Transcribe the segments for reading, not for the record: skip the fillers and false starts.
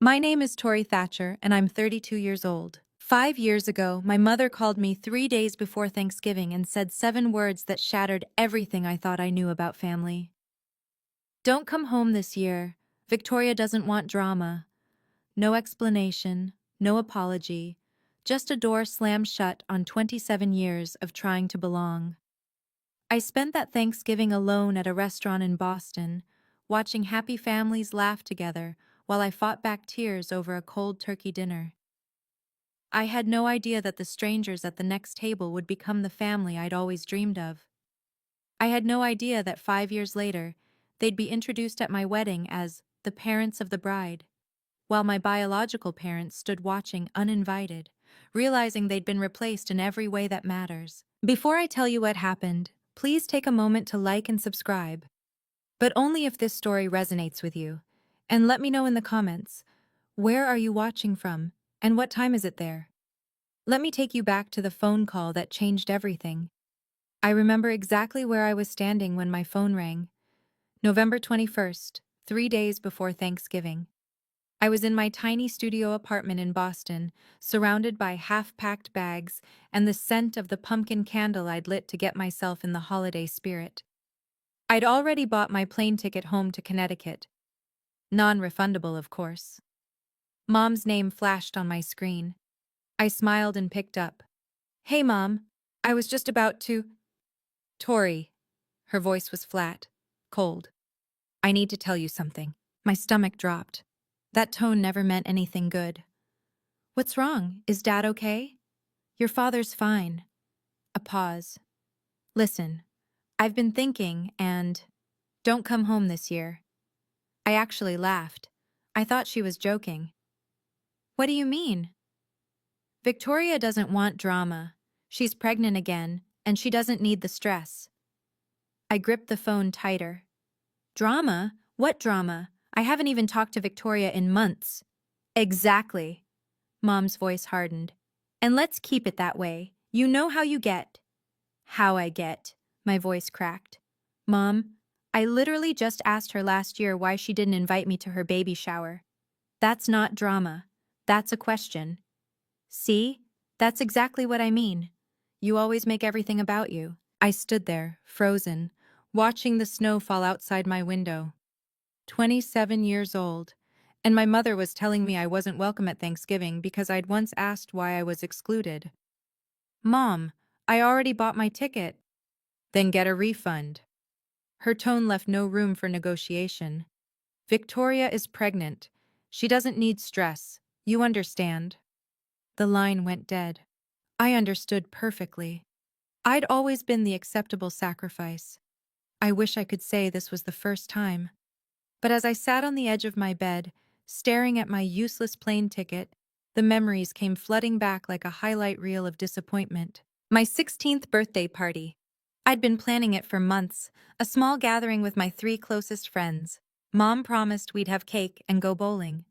My name is Tori Thatcher, and I'm 32 years old. 5 years ago, my mother called me 3 days before Thanksgiving and said 7 words that shattered everything I thought I knew about family. Don't come home this year. Victoria doesn't want drama. No explanation, no apology, just a door slammed shut on 27 years of trying to belong. I spent that Thanksgiving alone at a restaurant in Boston, watching happy families laugh together while I fought back tears over a cold turkey dinner. I had no idea that the strangers at the next table would become the family I'd always dreamed of. I had no idea that 5 years later, they'd be introduced at my wedding as the parents of the bride, while my biological parents stood watching uninvited, realizing they'd been replaced in every way that matters. Before I tell you what happened, please take a moment to like and subscribe. But only if this story resonates with you. And let me know in the comments, where are you watching from, and what time is it there? Let me take you back to the phone call that changed everything. I remember exactly where I was standing when my phone rang. November 21st, 3 days before Thanksgiving. I was in my tiny studio apartment in Boston, surrounded by half-packed bags and the scent of the pumpkin candle I'd lit to get myself in the holiday spirit. I'd already bought my plane ticket home to Connecticut. Non-refundable, of course. Mom's name flashed on my screen. I smiled and picked up. "Hey, Mom. I was just about to—" "Tori." Her voice was flat, cold. "I need to tell you something." My stomach dropped. That tone never meant anything good. "What's wrong? Is Dad okay?" "Your father's fine." A pause. "Listen, I've been thinking, and don't come home this year." I actually laughed. I thought she was joking. "What do you mean?" "Victoria doesn't want drama. She's pregnant again, and she doesn't need the stress." I gripped the phone tighter. "Drama? What drama? I haven't even talked to Victoria in months." "Exactly." Mom's voice hardened. "And let's keep it that way. You know how you get." "How I get?" My voice cracked. "Mom, I literally just asked her last year why she didn't invite me to her baby shower. That's not drama. That's a question." "See? That's exactly what I mean. You always make everything about you." I stood there, frozen, watching the snow fall outside my window. 27 years old, and my mother was telling me I wasn't welcome at Thanksgiving because I'd once asked why I was excluded. "Mom, I already bought my ticket." "Then get a refund." Her tone left no room for negotiation. "Victoria is pregnant. She doesn't need stress. You understand." The line went dead. I understood perfectly. I'd always been the acceptable sacrifice. I wish I could say this was the first time. But as I sat on the edge of my bed, staring at my useless plane ticket, the memories came flooding back like a highlight reel of disappointment. My 16th birthday party. I'd been planning it for months, a small gathering with my 3 closest friends. Mom promised we'd have cake and go bowling.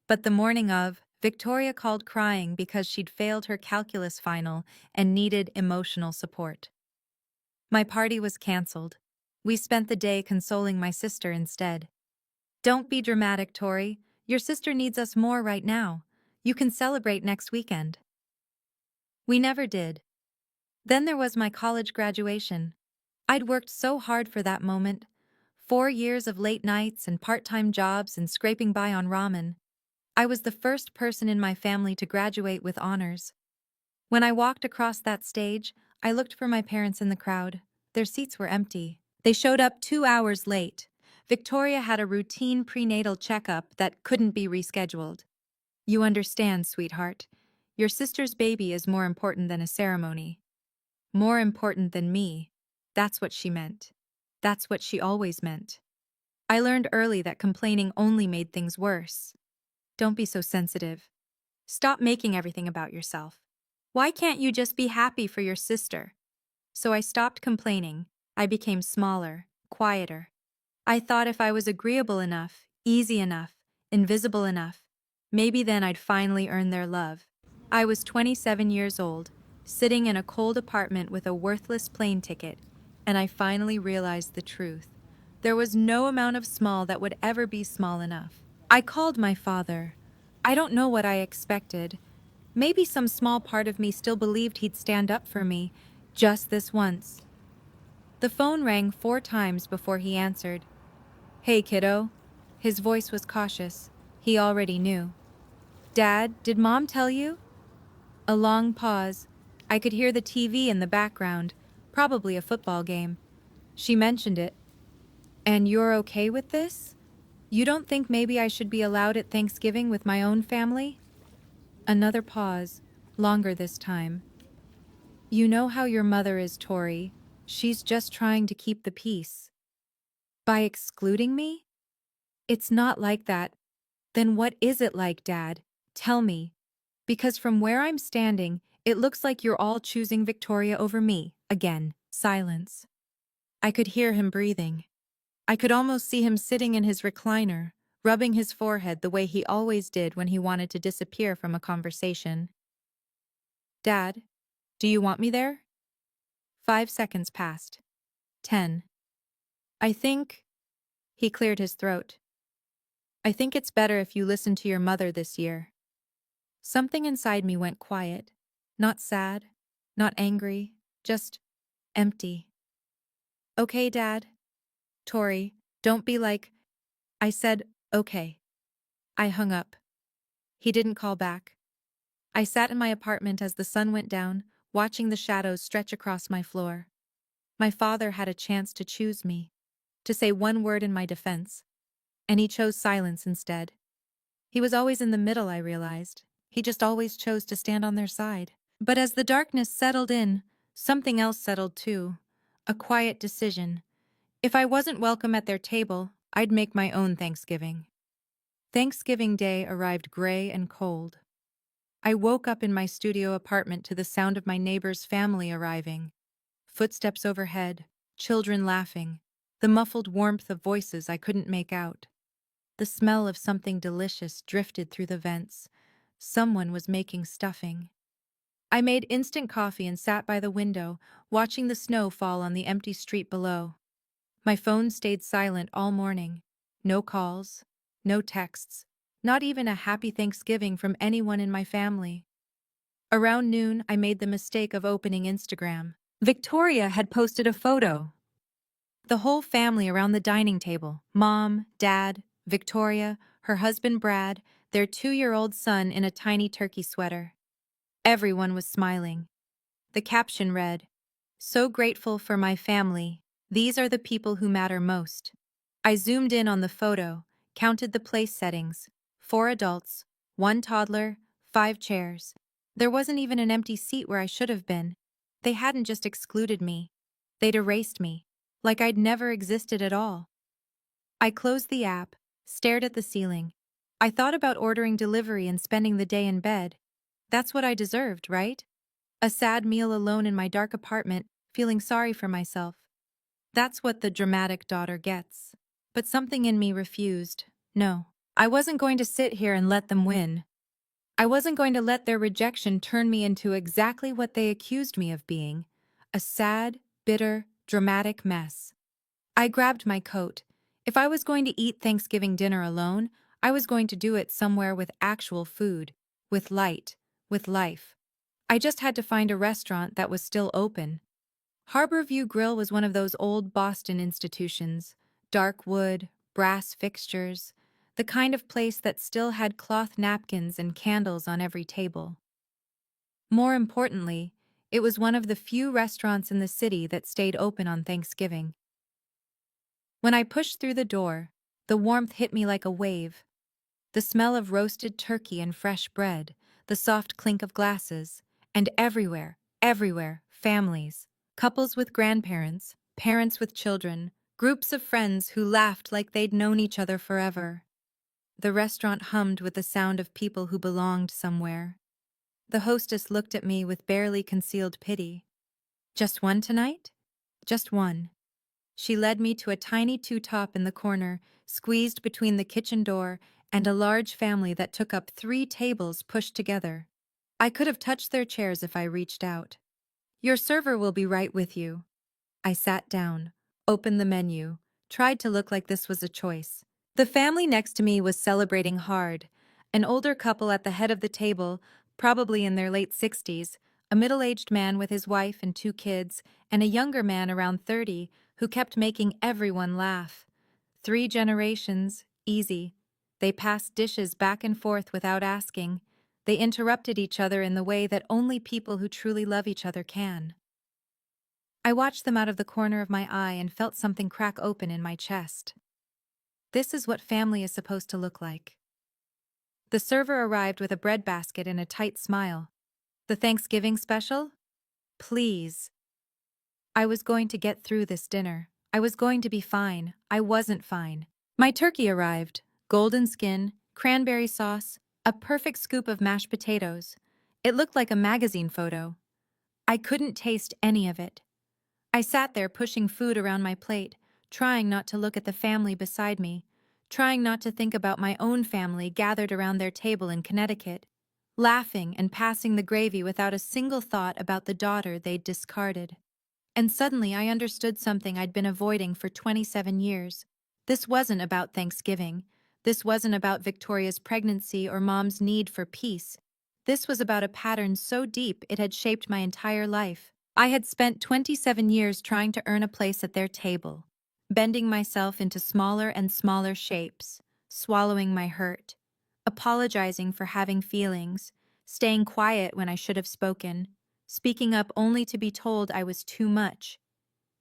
But the morning of, Victoria called crying because she'd failed her calculus final and needed emotional support. My party was canceled. We spent the day consoling my sister instead. "Don't be dramatic, Tori. Your sister needs us more right now. You can celebrate next weekend." We never did. Then there was my college graduation. I'd worked so hard for that moment. 4 years of late nights and part-time jobs and scraping by on ramen. I was the first person in my family to graduate with honors. When I walked across that stage, I looked for my parents in the crowd. Their seats were empty. They showed up 2 hours late. Victoria had a routine prenatal checkup that couldn't be rescheduled. "You understand, sweetheart. Your sister's baby is more important than a ceremony. More important than me." That's what she meant. That's what she always meant. I learned early that complaining only made things worse. Don't be so sensitive. Stop making everything about yourself. Why can't you just be happy for your sister? So I stopped complaining. I became smaller, quieter. I thought if I was agreeable enough, easy enough, invisible enough, maybe then I'd finally earn their love. I was 27 years old, sitting in a cold apartment with a worthless plane ticket, and I finally realized the truth. There was no amount of small that would ever be small enough. I called my father. I don't know what I expected. Maybe some small part of me still believed he'd stand up for me, just this once. The phone rang 4 times before he answered. "Hey, kiddo." His voice was cautious. He already knew. "Dad, did Mom tell you?" A long pause. I could hear the TV in the background, probably a football game. "She mentioned it. And you're okay with this? You don't think maybe I should be allowed at Thanksgiving with my own family?" Another pause, longer this time. "You know how your mother is, Tori. She's just trying to keep the peace." "By excluding me?" "It's not like that." "Then what is it like, Dad? Tell me. Because from where I'm standing, it looks like you're all choosing Victoria over me." Again, silence. I could hear him breathing. I could almost see him sitting in his recliner, rubbing his forehead the way he always did when he wanted to disappear from a conversation. "Dad, do you want me there?" 5 seconds passed. 10. I think... He cleared his throat. "I think it's better if you listen to your mother this year." Something inside me went quiet. Not sad, not angry, just empty. "Okay, Dad." "Tori, don't be like..." I said, "Okay." I hung up. He didn't call back. I sat in my apartment as the sun went down, watching the shadows stretch across my floor. My father had a chance to choose me, to say one word in my defense, and he chose silence instead. He was always in the middle, I realized. He just always chose to stand on their side. But as the darkness settled in, something else settled too. A quiet decision. If I wasn't welcome at their table, I'd make my own Thanksgiving. Thanksgiving Day arrived gray and cold. I woke up in my studio apartment to the sound of my neighbor's family arriving. Footsteps overhead, children laughing, the muffled warmth of voices I couldn't make out. The smell of something delicious drifted through the vents. Someone was making stuffing. I made instant coffee and sat by the window, watching the snow fall on the empty street below. My phone stayed silent all morning. No calls, no texts, not even a happy Thanksgiving from anyone in my family. Around noon, I made the mistake of opening Instagram. Victoria had posted a photo. The whole family around the dining table, Mom, Dad, Victoria, her husband Brad, their 2-year-old son in a tiny turkey sweater. Everyone was smiling. The caption read, "So grateful for my family. These are the people who matter most." I zoomed in on the photo, counted the place settings. 4 adults, 1 toddler, 5 chairs. There wasn't even an empty seat where I should have been. They hadn't just excluded me. They'd erased me, like I'd never existed at all. I closed the app, stared at the ceiling. I thought about ordering delivery and spending the day in bed. That's what I deserved, right? A sad meal alone in my dark apartment, feeling sorry for myself. That's what the dramatic daughter gets. But something in me refused. No, I wasn't going to sit here and let them win. I wasn't going to let their rejection turn me into exactly what they accused me of being, a sad, bitter, dramatic mess. I grabbed my coat. If I was going to eat Thanksgiving dinner alone, I was going to do it somewhere with actual food, with light, with life. I just had to find a restaurant that was still open. Harborview Grill was one of those old Boston institutions, dark wood, brass fixtures, the kind of place that still had cloth napkins and candles on every table. More importantly, it was one of the few restaurants in the city that stayed open on Thanksgiving. When I pushed through the door, the warmth hit me like a wave. The smell of roasted turkey and fresh bread, the soft clink of glasses, and everywhere, everywhere, families. Couples with grandparents, parents with children, groups of friends who laughed like they'd known each other forever. The restaurant hummed with the sound of people who belonged somewhere. The hostess looked at me with barely concealed pity. "Just one tonight?" "Just one." She led me to a tiny two-top in the corner, squeezed between the kitchen door and a large family that took up 3 tables pushed together. I could have touched their chairs if I reached out. "Your server will be right with you." I sat down, opened the menu, tried to look like this was a choice. The family next to me was celebrating hard. An older couple at the head of the table, probably in their late 60s, a middle-aged man with his wife and 2 kids, and a younger man around 30 who kept making everyone laugh. 3 generations, easy. They passed dishes back and forth without asking. They interrupted each other in the way that only people who truly love each other can. I watched them out of the corner of my eye and felt something crack open in my chest. This is what family is supposed to look like. The server arrived with a bread basket and a tight smile. The Thanksgiving special? Please. I was going to get through this dinner. I was going to be fine. I wasn't fine. My turkey arrived. Golden skin, cranberry sauce, a perfect scoop of mashed potatoes. It looked like a magazine photo. I couldn't taste any of it. I sat there pushing food around my plate, trying not to look at the family beside me, trying not to think about my own family gathered around their table in Connecticut, laughing and passing the gravy without a single thought about the daughter they'd discarded. And suddenly I understood something I'd been avoiding for 27 years. This wasn't about Thanksgiving. This wasn't about Victoria's pregnancy or Mom's need for peace. This was about a pattern so deep it had shaped my entire life. I had spent 27 years trying to earn a place at their table, bending myself into smaller and smaller shapes, swallowing my hurt, apologizing for having feelings, staying quiet when I should have spoken, speaking up only to be told I was too much.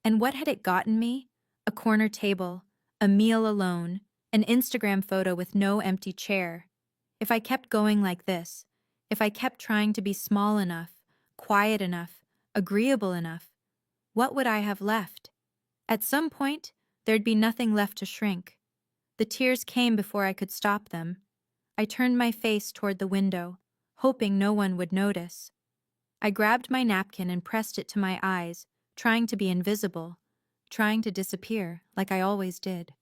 And what had it gotten me? A corner table, a meal alone, an Instagram photo with no empty chair. If I kept going like this, if I kept trying to be small enough, quiet enough, agreeable enough, what would I have left? At some point, there'd be nothing left to shrink. The tears came before I could stop them. I turned my face toward the window, hoping no one would notice. I grabbed my napkin and pressed it to my eyes, trying to be invisible, trying to disappear like I always did.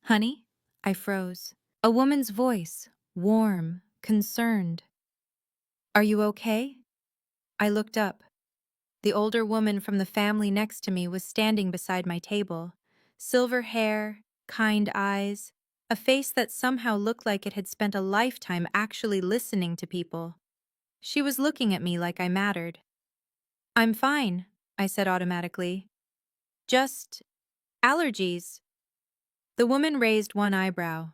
Honey? I froze. A woman's voice, warm, concerned. Are you okay? I looked up. The older woman from the family next to me was standing beside my table. Silver hair, kind eyes, a face that somehow looked like it had spent a lifetime actually listening to people. She was looking at me like I mattered. I'm fine, I said automatically. Just allergies. The woman raised one eyebrow,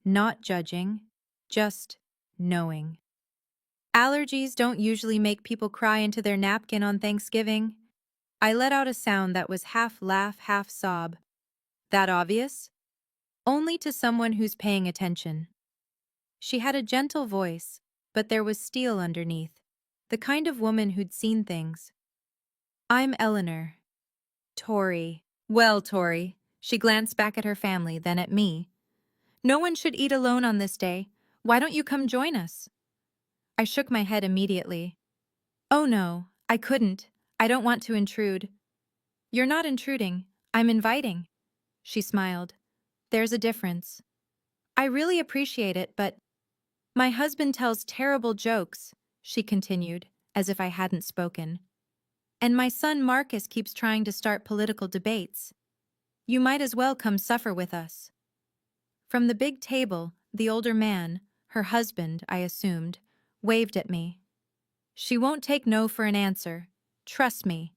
not judging, just knowing. Allergies don't usually make people cry into their napkin on Thanksgiving. I let out a sound that was half laugh, half sob. That obvious? Only to someone who's paying attention. She had a gentle voice, but there was steel underneath, the kind of woman who'd seen things. I'm Eleanor. Tori. Well, Tori. She glanced back at her family, then at me. No one should eat alone on this day. Why don't you come join us? I shook my head immediately. Oh no, I couldn't. I don't want to intrude. You're not intruding. I'm inviting. She smiled. There's a difference. I really appreciate it, but my husband tells terrible jokes, she continued, as if I hadn't spoken. And my son Marcus keeps trying to start political debates. You might as well come suffer with us. From the big table, the older man, her husband, I assumed, waved at me. She won't take no for an answer. Trust me.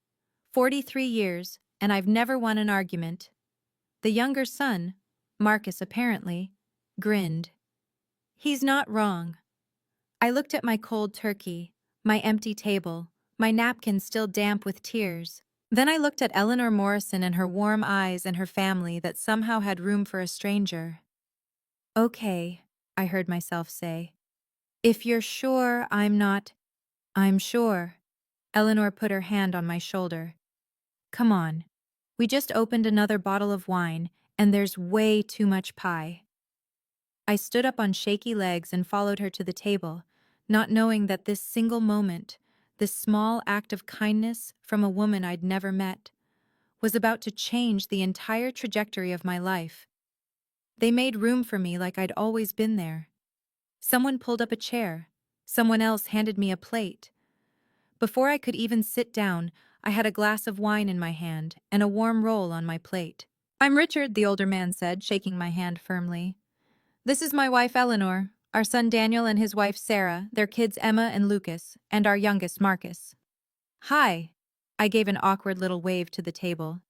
43 years, and I've never won an argument. The younger son, Marcus apparently, grinned. He's not wrong. I looked at my cold turkey, my empty table, my napkin still damp with tears. Then I looked at Eleanor Morrison and her warm eyes and her family that somehow had room for a stranger. Okay, I heard myself say. If you're sure I'm not... I'm sure. Eleanor put her hand on my shoulder. Come on. We just opened another bottle of wine, and there's way too much pie. I stood up on shaky legs and followed her to the table, not knowing that this single moment, this small act of kindness from a woman I'd never met, was about to change the entire trajectory of my life. They made room for me like I'd always been there. Someone pulled up a chair. Someone else handed me a plate. Before I could even sit down, I had a glass of wine in my hand and a warm roll on my plate. I'm Richard, the older man said, shaking my hand firmly. This is my wife Eleanor. Our son Daniel and his wife Sarah, their kids Emma and Lucas, and our youngest Marcus. Hi. I gave an awkward little wave to the table.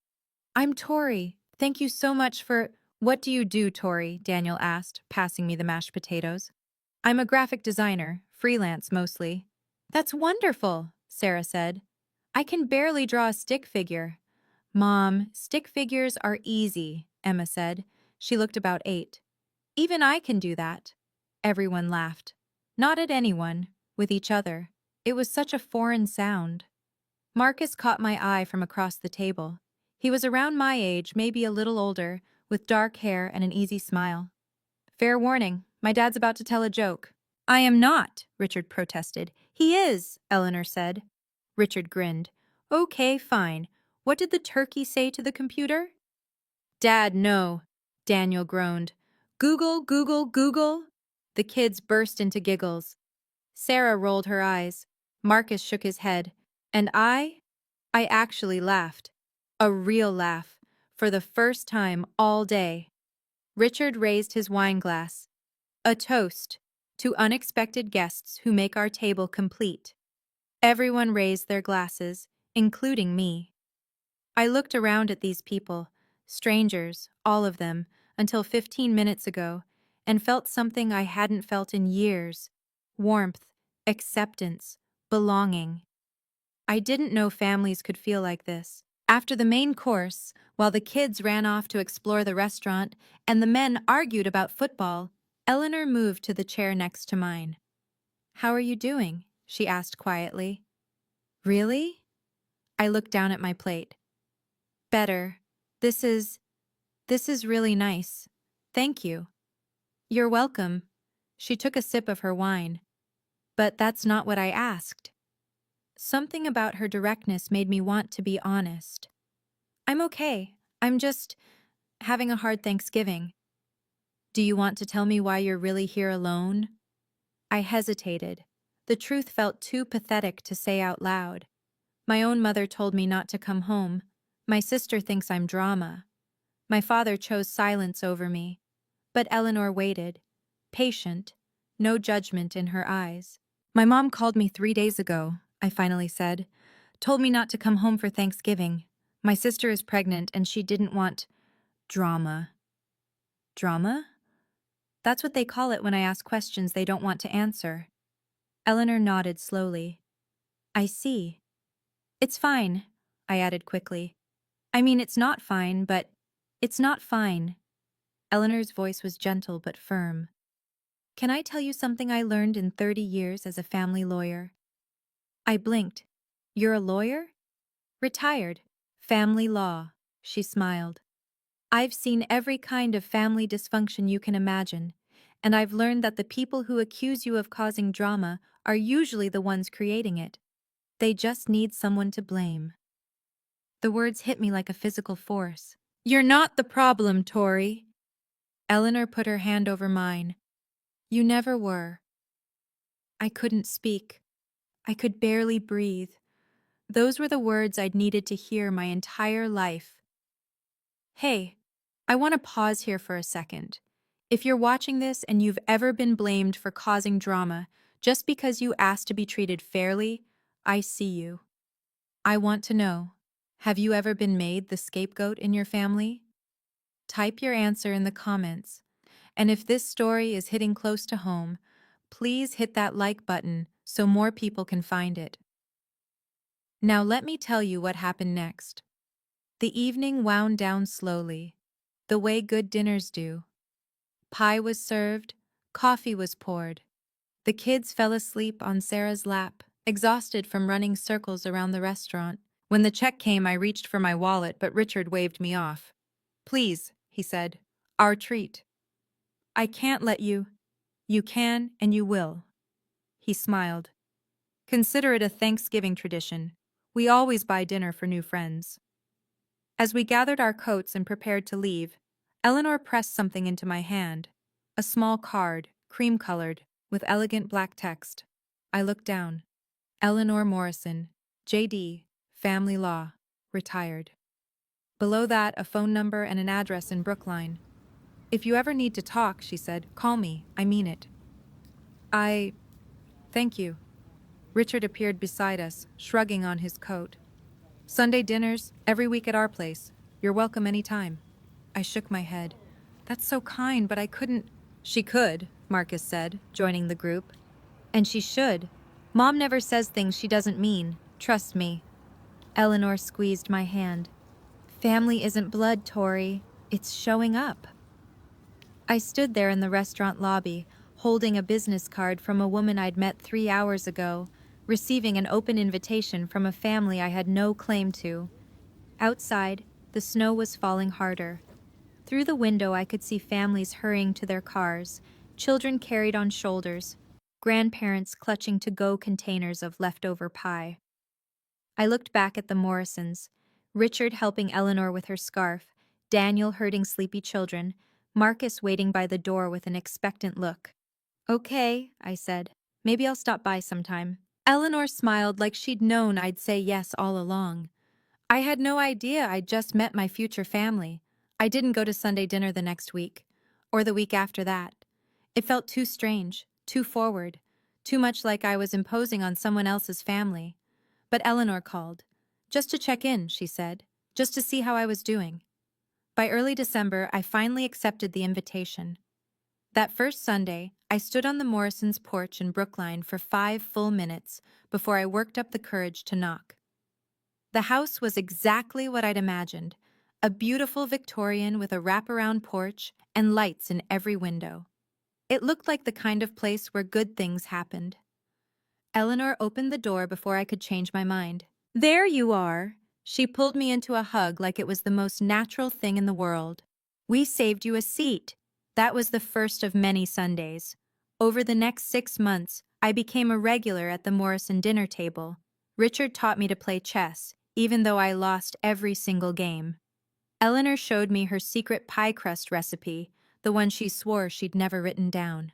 I'm Tori. Thank you so much for— What do you do, Tori? Daniel asked, passing me the mashed potatoes. I'm a graphic designer, freelance mostly. That's wonderful, Sarah said. I can barely draw a stick figure. Mom, stick figures are easy, Emma said. She looked about 8. Even I can do that. Everyone laughed. Not at anyone, with each other. It was such a foreign sound. Marcus caught my eye from across the table. He was around my age, maybe a little older, with dark hair and an easy smile. Fair warning, my dad's about to tell a joke. I am not, Richard protested. He is, Eleanor said. Richard grinned. Okay, fine. What did the turkey say to the computer? Dad, no, Daniel groaned. Google, Google, Google. The kids burst into giggles. Sarah rolled her eyes. Marcus shook his head. And I actually laughed. A real laugh. For the first time all day. Richard raised his wine glass. A toast to unexpected guests who make our table complete. Everyone raised their glasses, including me. I looked around at these people, strangers, all of them, until 15 minutes ago, and felt something I hadn't felt in years. Warmth, acceptance, belonging. I didn't know families could feel like this. After the main course, while the kids ran off to explore the restaurant and the men argued about football, Eleanor moved to the chair next to mine. How are you doing? She asked quietly. Really? I looked down at my plate. Better. This is really nice. Thank you. You're welcome. She took a sip of her wine. But that's not what I asked. Something about her directness made me want to be honest. I'm okay. I'm just having a hard Thanksgiving. Do you want to tell me why you're really here alone? I hesitated. The truth felt too pathetic to say out loud. My own mother told me not to come home. My sister thinks I'm drama. My father chose silence over me. But Eleanor waited, patient, no judgment in her eyes. My mom called me 3 days ago, I finally said. Told me not to come home for Thanksgiving. My sister is pregnant and she didn't want drama. Drama? That's what they call it when I ask questions they don't want to answer. Eleanor nodded slowly. I see. It's fine, I added quickly. I mean, it's not fine, but it's not fine. Eleanor's voice was gentle but firm. Can I tell you something I learned in 30 years as a family lawyer? I blinked. You're a lawyer? Retired. Family law. She smiled. I've seen every kind of family dysfunction you can imagine, and I've learned that the people who accuse you of causing drama are usually the ones creating it. They just need someone to blame. The words hit me like a physical force. You're not the problem, Tori. Eleanor put her hand over mine. You never were. I couldn't speak. I could barely breathe. Those were the words I'd needed to hear my entire life. Hey, I want to pause here for a second. If you're watching this and you've ever been blamed for causing drama just because you asked to be treated fairly, I see you. I want to know, have you ever been made the scapegoat in your family? Type your answer in the comments. And if this story is hitting close to home, please hit that like button so more people can find it. Now let me tell you what happened next. The evening wound down slowly, the way good dinners do. Pie was served, coffee was poured. The kids fell asleep on Sarah's lap, exhausted from running circles around the restaurant. When the check came, I reached for my wallet, but Richard waved me off. Please, he said, our treat. I can't let you. You can and you will. He smiled. Consider it a Thanksgiving tradition. We always buy dinner for new friends. As we gathered our coats and prepared to leave, Eleanor pressed something into my hand. A small card, cream-colored, with elegant black text. I looked down. Eleanor Morrison, J.D., Family Law, retired. Below that, a phone number and an address in Brookline. If you ever need to talk, she said, call me. I mean it. Thank you. Richard appeared beside us, shrugging on his coat. Sunday dinners, every week at our place. You're welcome any time. I shook my head. That's so kind, but I couldn't. She could, Marcus said, joining the group. And she should. Mom never says things she doesn't mean. Trust me. Eleanor squeezed my hand. Family isn't blood, Tori. It's showing up. I stood there in the restaurant lobby, holding a business card from a woman I'd met 3 hours ago, receiving an open invitation from a family I had no claim to. Outside, the snow was falling harder. Through the window, I could see families hurrying to their cars, children carried on shoulders, grandparents clutching to-go containers of leftover pie. I looked back at the Morrisons, Richard helping Eleanor with her scarf, Daniel herding sleepy children, Marcus waiting by the door with an expectant look. Okay, I said. Maybe I'll stop by sometime. Eleanor smiled like she'd known I'd say yes all along. I had no idea I'd just met my future family. I didn't go to Sunday dinner the next week, or the week after that. It felt too strange, too forward, too much like I was imposing on someone else's family. But Eleanor called. Just to check in, she said, just to see how I was doing. By early December, I finally accepted the invitation. That first Sunday, I stood on the Morrisons' porch in Brookline for 5 full minutes before I worked up the courage to knock. The house was exactly what I'd imagined, a beautiful Victorian with a wraparound porch and lights in every window. It looked like the kind of place where good things happened. Eleanor opened the door before I could change my mind. There you are. She pulled me into a hug like it was the most natural thing in the world. We saved you a seat. That was the first of many Sundays. Over the next 6 months, I became a regular at the Morrison dinner table. Richard taught me to play chess, even though I lost every single game. Eleanor showed me her secret pie crust recipe, the one she swore she'd never written down.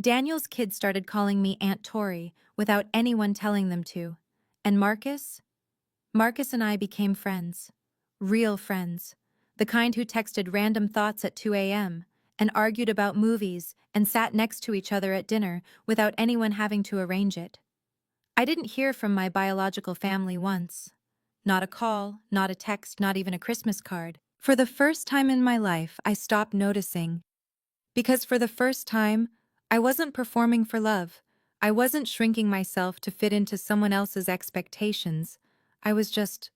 Daniel's kids started calling me Aunt Tori without anyone telling them to. And Marcus? Marcus and I became friends. Real friends. The kind who texted random thoughts at 2 a.m. and argued about movies and sat next to each other at dinner without anyone having to arrange it. I didn't hear from my biological family once. Not a call, not a text, not even a Christmas card. For the first time in my life, I stopped noticing. Because for the first time, I wasn't performing for love. I wasn't shrinking myself to fit into someone else's expectations. I was just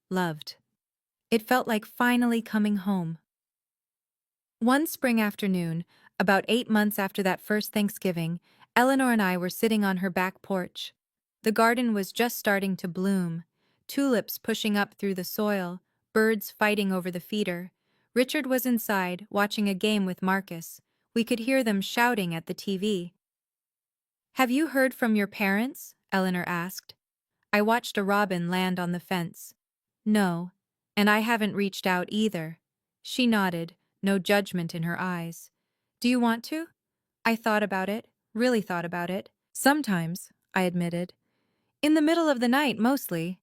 loved. It felt like finally coming home. One spring afternoon, about 8 months after that first Thanksgiving, Eleanor and I were sitting on her back porch. The garden was just starting to bloom, tulips pushing up through the soil, birds fighting over the feeder. Richard was inside, watching a game with Marcus. We could hear them shouting at the TV. "Have you heard from your parents?" Eleanor asked. I watched a robin land on the fence. "No, and I haven't reached out either." She nodded, no judgment in her eyes. "Do you want to?" I thought about it, really thought about it. "Sometimes," I admitted. "In the middle of the night, mostly.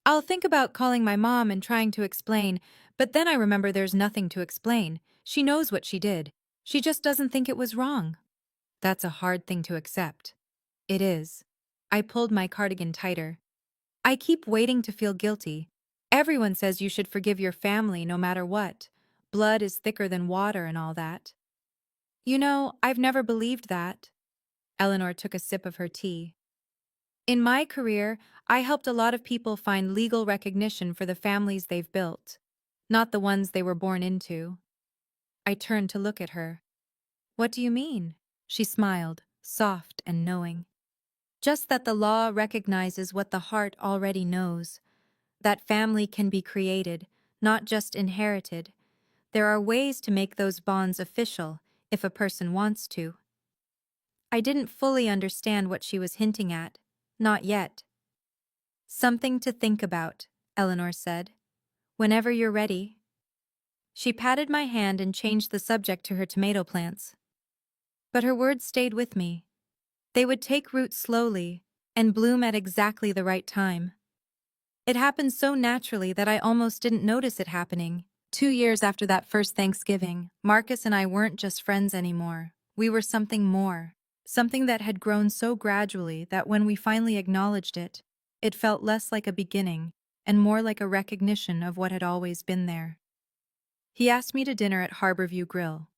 I'll think about calling my mom and trying to explain, but then I remember there's nothing to explain. She knows what she did. She just doesn't think it was wrong." That's a hard thing to accept. It is. I pulled my cardigan tighter. I keep waiting to feel guilty. Everyone says you should forgive your family no matter what. Blood is thicker than water and all that. You know, I've never believed that. Eleanor took a sip of her tea. In my career, I helped a lot of people find legal recognition for the families they've built, not the ones they were born into. I turned to look at her. "What do you mean?" She smiled, soft and knowing. "Just that the law recognizes what the heart already knows. That family can be created, not just inherited. There are ways to make those bonds official, if a person wants to." I didn't fully understand what she was hinting at. Not yet. "Something to think about," Eleanor said. "Whenever you're ready." She patted my hand and changed the subject to her tomato plants. But her words stayed with me. They would take root slowly and bloom at exactly the right time. It happened so naturally that I almost didn't notice it happening. 2 years after that first Thanksgiving, Marcus and I weren't just friends anymore. We were something more. Something that had grown so gradually that when we finally acknowledged it, it felt less like a beginning and more like a recognition of what had always been there. He asked me to dinner at Harborview Grill,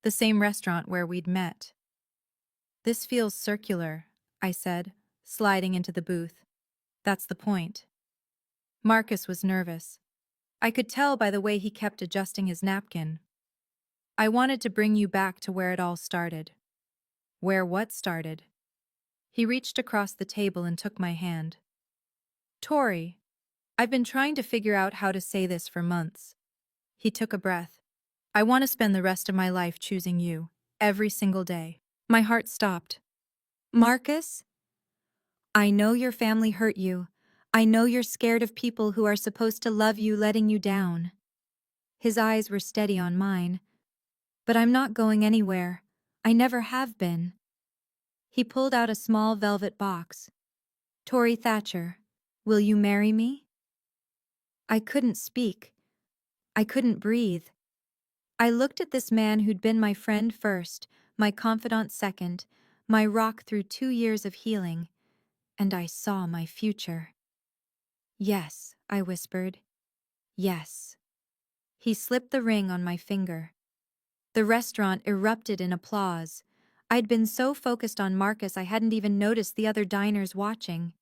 the same restaurant where we'd met. "This feels circular," I said, sliding into the booth. "That's the point." Marcus was nervous. I could tell by the way he kept adjusting his napkin. "I wanted to bring you back to where it all started." "Where what started?" He reached across the table and took my hand. "Tori, I've been trying to figure out how to say this for months." He took a breath. "I want to spend the rest of my life choosing you, every single day." My heart stopped. "Marcus? I know your family hurt you. I know you're scared of people who are supposed to love you letting you down." His eyes were steady on mine. "But I'm not going anywhere. I never have been." He pulled out a small velvet box. "Tori Thatcher, will you marry me?" I couldn't speak. I couldn't breathe. I looked at this man who'd been my friend first, my confidant second, my rock through 2 years of healing, and I saw my future. "Yes," I whispered. "Yes." He slipped the ring on my finger. The restaurant erupted in applause. I'd been so focused on Marcus I hadn't even noticed the other diners watching.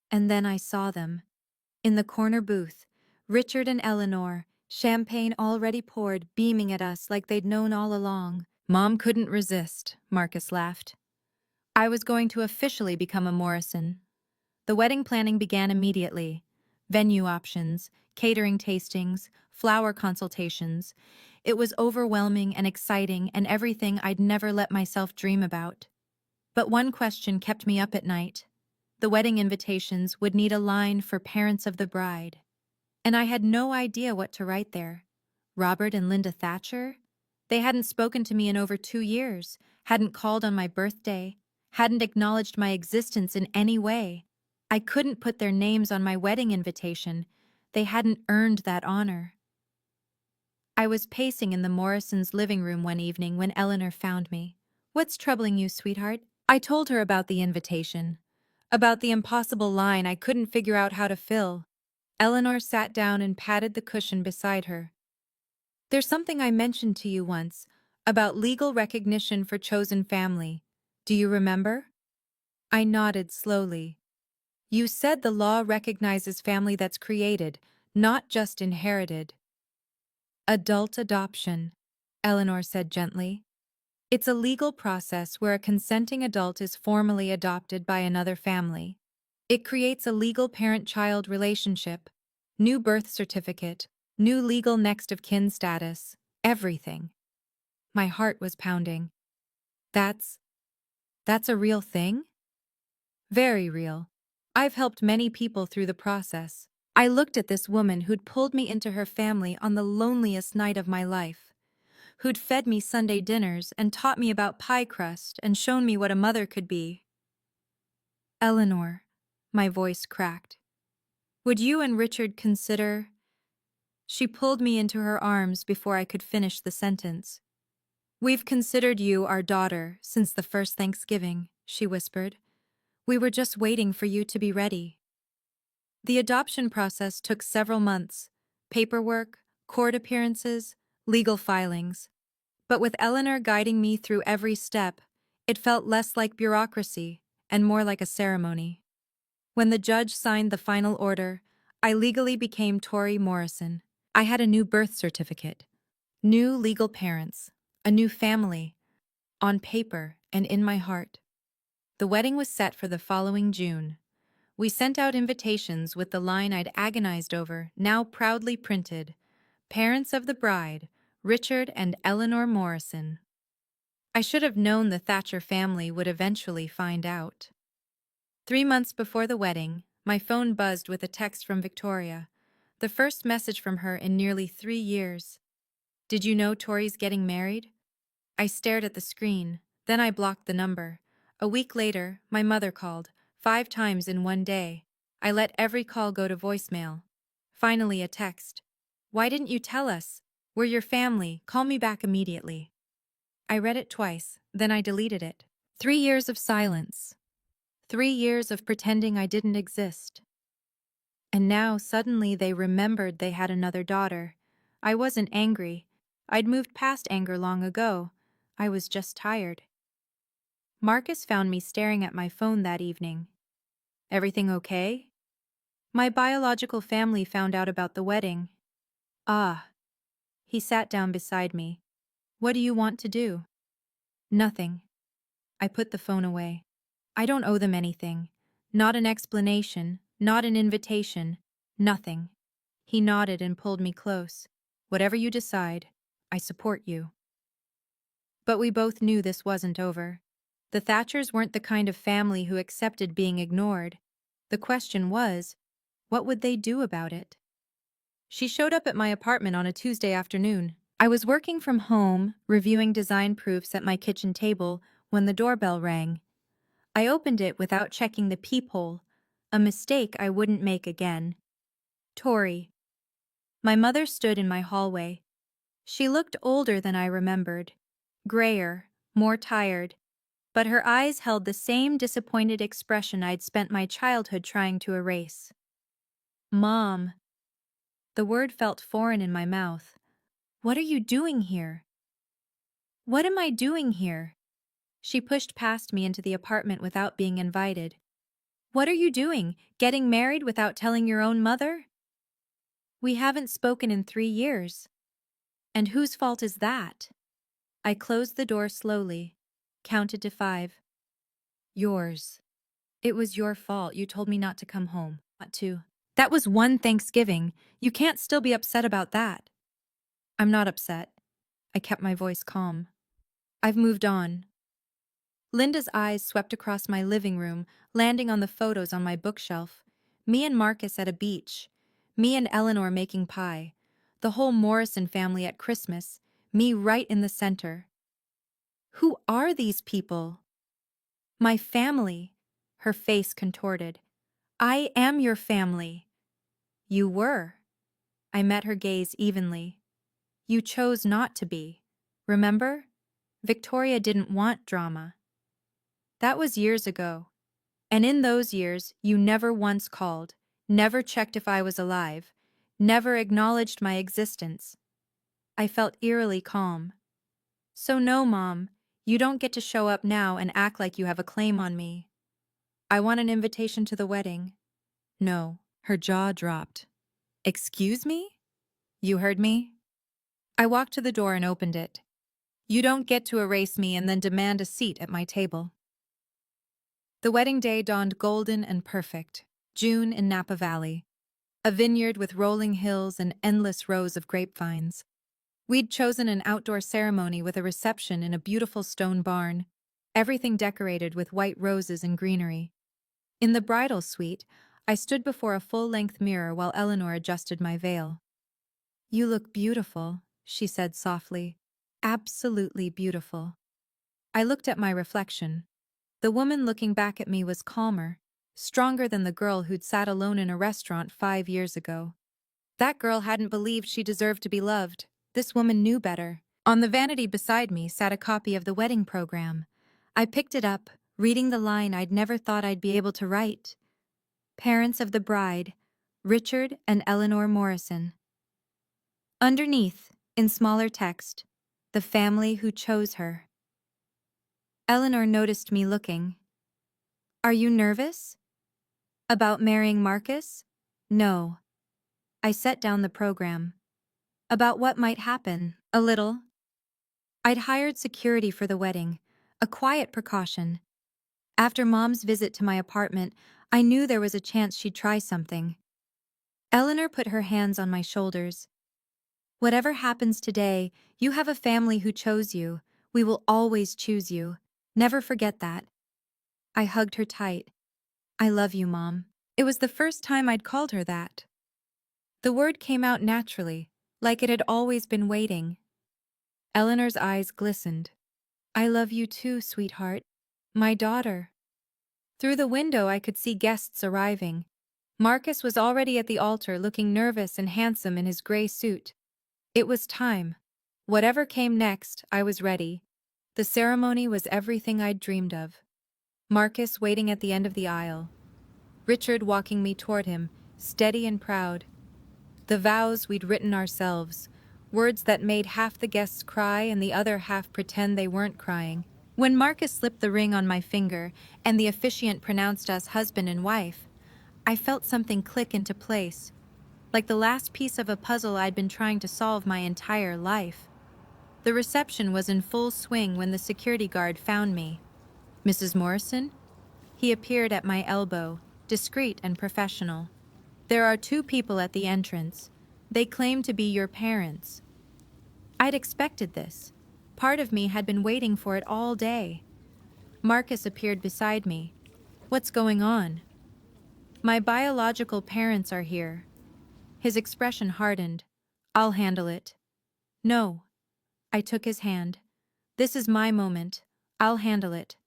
And then I saw them. In the corner booth, Richard and Eleanor, champagne already poured, beaming at us like they'd known all along. "Mom couldn't resist," Marcus laughed. I was going to officially become a Morrison. The wedding planning began immediately. Venue options, catering tastings, flower consultations. It was overwhelming and exciting and everything I'd never let myself dream about. But one question kept me up at night. The wedding invitations would need a line for parents of the bride. And I had no idea what to write there. Robert and Linda Thatcher? They hadn't spoken to me in over 2 years, hadn't called on my birthday, hadn't acknowledged my existence in any way. I couldn't put their names on my wedding invitation. They hadn't earned that honor. I was pacing in the Morrisons' living room one evening when Eleanor found me. "What's troubling you, sweetheart?" I told her about the invitation, about the impossible line I couldn't figure out how to fill. Eleanor sat down and patted the cushion beside her. "There's something I mentioned to you once, about legal recognition for chosen family. Do you remember?" I nodded slowly. "You said the law recognizes family that's created, not just inherited." "Adult adoption," Eleanor said gently. "It's a legal process where a consenting adult is formally adopted by another family. It creates a legal parent-child relationship, new birth certificate, new legal next of kin status, everything." My heart was pounding. That's a real thing?" "Very real. I've helped many people through the process." I looked at this woman who'd pulled me into her family on the loneliest night of my life, who'd fed me Sunday dinners and taught me about pie crust and shown me what a mother could be. "Eleanor," my voice cracked, "would you and Richard consider—" She pulled me into her arms before I could finish the sentence. "We've considered you our daughter since the first Thanksgiving," she whispered. "We were just waiting for you to be ready." The adoption process took several months: paperwork, court appearances, legal filings. But with Eleanor guiding me through every step, it felt less like bureaucracy and more like a ceremony. When the judge signed the final order, I legally became Tori Morrison. I had a new birth certificate, new legal parents, a new family, on paper and in my heart. The wedding was set for the following June. We sent out invitations with the line I'd agonized over, now proudly printed: "Parents of the bride, Richard and Eleanor Morrison." I should have known the Thatcher family would eventually find out. 3 months before the wedding, my phone buzzed with a text from Victoria, the first message from her in nearly 3 years. "Did you know Tori's getting married?" I stared at the screen, then I blocked the number. A week later, my mother called, 5 times in one day. I let every call go to voicemail. Finally, a text. "Why didn't you tell us? We're your family. Call me back immediately." I read it twice, then I deleted it. 3 years of silence. 3 years of pretending I didn't exist. And now suddenly they remembered they had another daughter. I wasn't angry. I'd moved past anger long ago. I was just tired. Marcus found me staring at my phone that evening. Everything okay? My biological family found out about the wedding. Ah. He sat down beside me. What do you want to do? Nothing. I put the phone away. I don't owe them anything. Not an explanation, not an invitation, nothing. He nodded and pulled me close. Whatever you decide, I support you. But we both knew this wasn't over. The Thatchers weren't the kind of family who accepted being ignored. The question was, what would they do about it? She showed up at my apartment on a Tuesday afternoon. I was working from home, reviewing design proofs at my kitchen table, when the doorbell rang. I opened it without checking the peephole, a mistake I wouldn't make again. Tori. My mother stood in my hallway. She looked older than I remembered, grayer, more tired, but her eyes held the same disappointed expression I'd spent my childhood trying to erase. Mom. The word felt foreign in my mouth. What are you doing here? What am I doing here? She pushed past me into the apartment without being invited. What are you doing, getting married without telling your own mother? We haven't spoken in 3 years. And whose fault is that? I closed the door slowly, counted to 5. Yours. It was your fault. You told me not to come home. Not to. That was one Thanksgiving. You can't still be upset about that. I'm not upset. I kept my voice calm. I've moved on. Linda's eyes swept across my living room, landing on the photos on my bookshelf. Me and Marcus at a beach. Me and Eleanor making pie. The whole Morrison family at Christmas. Me right in the center. Who are these people? My family. Her face contorted. I am your family. You were. I met her gaze evenly. You chose not to be. Remember? Victoria didn't want drama. That was years ago. And in those years, you never once called, never checked if I was alive, never acknowledged my existence. I felt eerily calm. So no, Mom, you don't get to show up now and act like you have a claim on me. I want an invitation to the wedding. No. Her jaw dropped. Excuse me? You heard me? I walked to the door and opened it. You don't get to erase me and then demand a seat at my table. The wedding day dawned golden and perfect. June in Napa Valley. A vineyard with rolling hills and endless rows of grapevines. We'd chosen an outdoor ceremony with a reception in a beautiful stone barn, everything decorated with white roses and greenery. In the bridal suite, I stood before a full-length mirror while Eleanor adjusted my veil. You look beautiful, she said softly. Absolutely beautiful. I looked at my reflection. The woman looking back at me was calmer, stronger than the girl who'd sat alone in a restaurant 5 years ago. That girl hadn't believed she deserved to be loved. This woman knew better. On the vanity beside me sat a copy of the wedding program. I picked it up, reading the line I'd never thought I'd be able to write. Parents of the bride, Richard and Eleanor Morrison. Underneath, in smaller text, the family who chose her. Eleanor noticed me looking. Are you nervous? About marrying Marcus? No. I set down the program. About what might happen, a little. I'd hired security for the wedding, a quiet precaution. After Mom's visit to my apartment, I knew there was a chance she'd try something. Eleanor put her hands on my shoulders. Whatever happens today, you have a family who chose you. We will always choose you. Never forget that. I hugged her tight. I love you, Mom. It was the first time I'd called her that. The word came out naturally, like it had always been waiting. Eleanor's eyes glistened. I love you too, sweetheart. My daughter. Through the window I could see guests arriving. Marcus was already at the altar looking nervous and handsome in his gray suit. It was time. Whatever came next, I was ready. The ceremony was everything I'd dreamed of. Marcus waiting at the end of the aisle. Richard walking me toward him, steady and proud. The vows we'd written ourselves, words that made half the guests cry and the other half pretend they weren't crying. When Marcus slipped the ring on my finger and the officiant pronounced us husband and wife, I felt something click into place, like the last piece of a puzzle I'd been trying to solve my entire life. The reception was in full swing when the security guard found me. "Mrs. Morrison?" He appeared at my elbow, discreet and professional. "There are two people at the entrance. They claim to be your parents." I'd expected this. Part of me had been waiting for it all day. Marcus appeared beside me. "What's going on?" "My biological parents are here." His expression hardened. "I'll handle it." "No." I took his hand. "This is my moment. I'll handle it."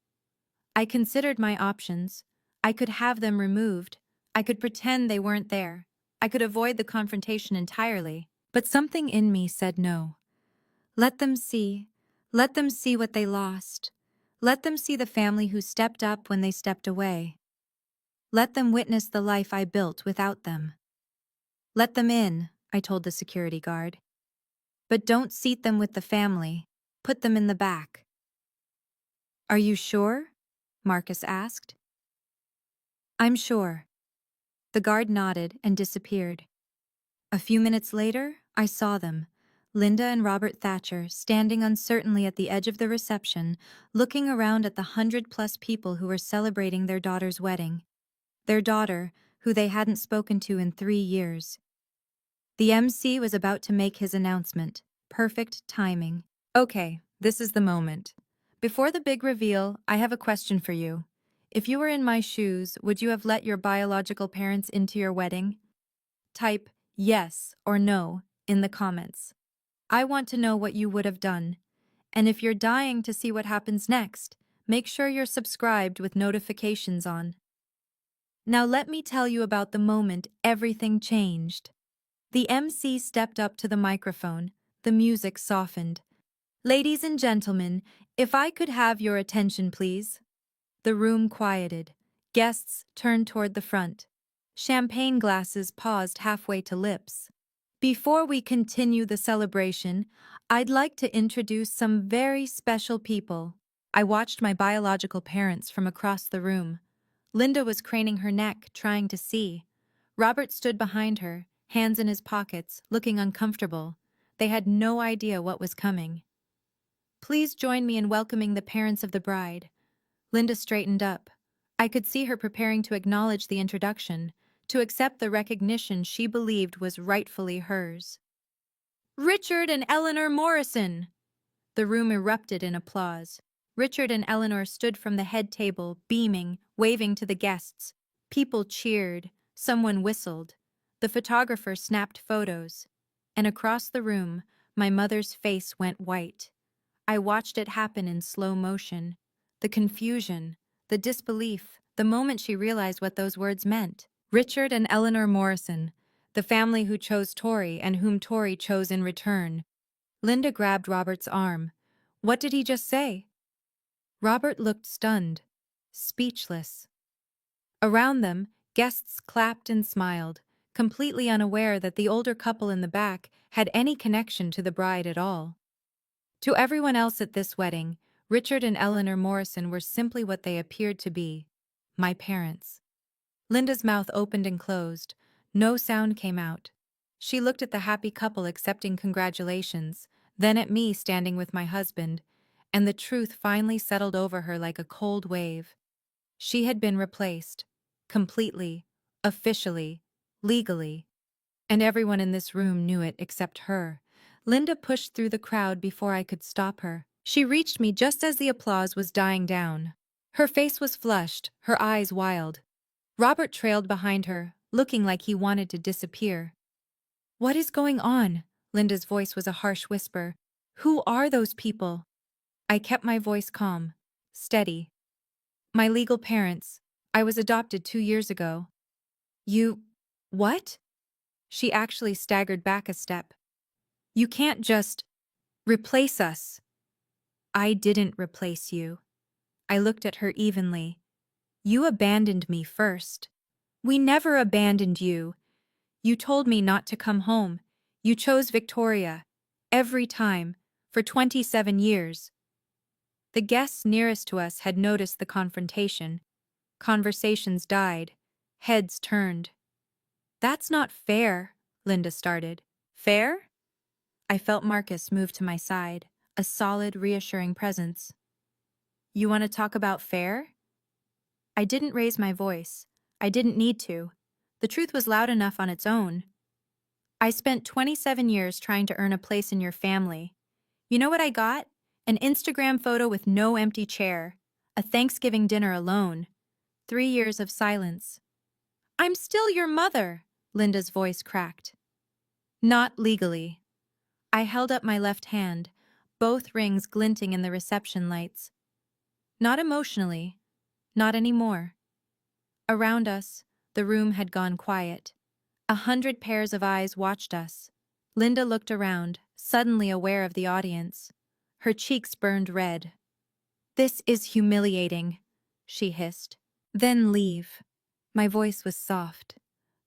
I considered my options. I could have them removed. I could pretend they weren't there. I could avoid the confrontation entirely. But something in me said no. Let them see. Let them see what they lost. Let them see the family who stepped up when they stepped away. Let them witness the life I built without them. "Let them in," I told the security guard. "But don't seat them with the family. Put them in the back." "Are you sure?" Marcus asked. "I'm sure." The guard nodded and disappeared. A few minutes later, I saw them, Linda and Robert Thatcher, standing uncertainly at the edge of the reception, looking around at the 100+ people who were celebrating their daughter's wedding. Their daughter, who they hadn't spoken to in 3 years. The MC was about to make his announcement. Perfect timing. "Okay, this is the moment. Before the big reveal, I have a question for you. If you were in my shoes, would you have let your biological parents into your wedding?" Type yes or no in the comments. I want to know what you would have done. And if you're dying to see what happens next, make sure you're subscribed with notifications on. Now let me tell you about the moment everything changed. The MC stepped up to the microphone. The music softened. "Ladies and gentlemen, if I could have your attention, please." The room quieted. Guests turned toward the front. Champagne glasses paused halfway to lips. "Before we continue the celebration, I'd like to introduce some very special people." I watched my biological parents from across the room. Linda was craning her neck, trying to see. Robert stood behind her, hands in his pockets, looking uncomfortable. They had no idea what was coming. "Please join me in welcoming the parents of the bride." Linda straightened up. I could see her preparing to acknowledge the introduction, to accept the recognition she believed was rightfully hers. "Richard and Eleanor Morrison!" The room erupted in applause. Richard and Eleanor stood from the head table, beaming, waving to the guests. People cheered. Someone whistled. The photographer snapped photos. And across the room, my mother's face went white. I watched it happen in slow motion. The confusion, the disbelief, the moment she realized what those words meant. Richard and Eleanor Morrison, the family who chose Tori and whom Tori chose in return. Linda grabbed Robert's arm. "What did he just say?" Robert looked stunned, speechless. Around them, guests clapped and smiled, completely unaware that the older couple in the back had any connection to the bride at all. To everyone else at this wedding, Richard and Eleanor Morrison were simply what they appeared to be: my parents. Linda's mouth opened and closed. No sound came out. She looked at the happy couple accepting congratulations, then at me standing with my husband, and the truth finally settled over her like a cold wave. She had been replaced. Completely. Officially. Legally. And everyone in this room knew it except her. Linda pushed through the crowd before I could stop her. She reached me just as the applause was dying down. Her face was flushed, her eyes wild. Robert trailed behind her, looking like he wanted to disappear. "What is going on?" Linda's voice was a harsh whisper. "Who are those people?" I kept my voice calm, steady. "My legal parents. I was adopted 2 years ago." "You... what?" She actually staggered back a step. "You can't just... replace us." I didn't replace you. I looked at her evenly. You abandoned me first. We never abandoned you. You told me not to come home. You chose Victoria. Every time. For 27 years. The guests nearest to us had noticed the confrontation. Conversations died. Heads turned. That's not fair, Linda started. Fair? I felt Marcus move to my side, a solid, reassuring presence. You want to talk about fair? I didn't raise my voice. I didn't need to. The truth was loud enough on its own. I spent 27 years trying to earn a place in your family. You know what I got? An Instagram photo with no empty chair. A Thanksgiving dinner alone. 3 years of silence. I'm still your mother, Linda's voice cracked. Not legally. I held up my left hand, both rings glinting in the reception lights. Not emotionally. Not anymore. Around us, the room had gone quiet. 100 pairs of eyes watched us. Linda looked around, suddenly aware of the audience. Her cheeks burned red. This is humiliating, she hissed. Then leave. My voice was soft.